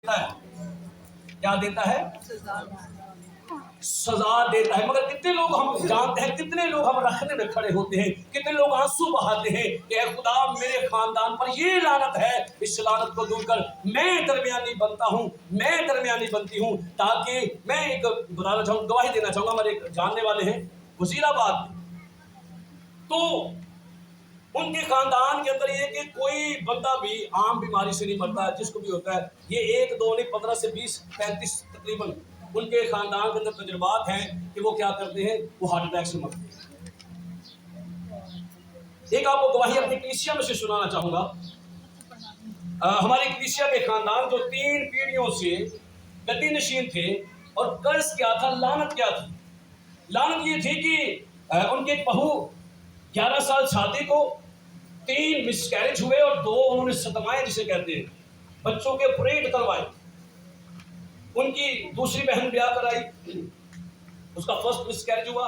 है, क्या देता है? सजा देता है। मगर कितने लोग हम जानते हैं, कितने लोग हम रखने में खड़े होते हैं, कितने लोग आंसू बहाते हैं कि ऐ खुदा मेरे खानदान पर ये लानत है, इस लानत को दूर कर। मैं दरमियानी बनता हूँ, मैं दरमियानी बनती हूँ, ताकि मैं एक बताना चाहूँ, गवाही देना चाहूंगा। हमारे एक जानने वाले हैं वजीराबाद में, तो उनके खानदान के अंदर ये कि कोई बंदा भी आम बीमारी से नहीं मरता, जिसको भी होता है ये 1 2 नहीं 15 से 20 35 तकरीबन उनके खानदान के अंदर तजुर्बात हैं कि वो क्या करते हैं, वो हार्ट अटैक से मरते हैं। एक आपको गवाही अपनी कलीसिया में से सुनाना चाहूंगा। हमारी कलीसिया के खानदान जो 3 पीढ़ियों से गद्दी नशीन थे, और कर्ज क्या था, लानत क्या थी? लानत ये थी कि उनके एक बहू 11 साल शादी को 3 मिसकैरेज हुए और 2 उन्होंने सतमाए जिसे कहते हैं, बच्चों के ऑपरेट करवाए। उनकी दूसरी बहन ब्याह कराई, उसका फर्स्ट मिसकैरेज हुआ।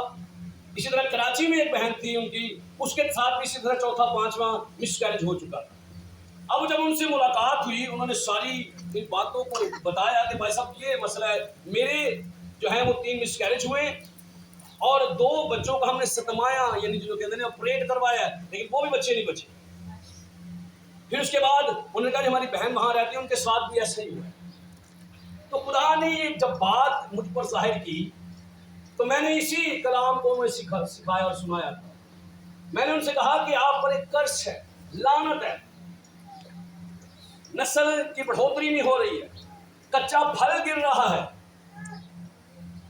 इसी तरह कराची में एक बहन थी उनकी, उसके साथ भी इसी तरह चौथा 5वां मिसकैरेज हो चुका था। अब जब उनसे मुलाकात हुई, उन्होंने सारी इन बातों को बताया कि भाई साहब ये मसला है, मेरे जो है वो 3 मिसकैरेज हुए और 2 बच्चों का हमने सतमाया यानी जो कहते हैं ऑपरेट करवाया, लेकिन वो भी बच्चे नहीं बचे। फिर उसके बाद उन्होंने कहा हमारी बहन वहां रहती है, उनके साथ भी ऐसा ही हुआ। तो खुदा ने ये जब बात मुझ पर जाहिर की, तो मैंने इसी कलाम को उन्हें सिखाया और सुनाया। मैंने उनसे कहा कि आप पर एक कर्ज है, लानत है, नस्ल की बढ़ोतरी नहीं हो रही है, कच्चा फल गिर रहा है,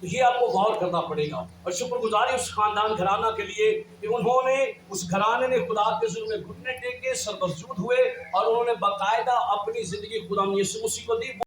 तो ये आपको गौर करना पड़ेगा। और शुक्रगुजारी उस खानदान घराना के लिए कि उन्होंने, उस घराने ने खुदा के हुजूर में घुटने टेके, सर मसजूद हुए और उन्होंने बाकायदा अपनी जिंदगी खुदा यीशु मसीह को दी।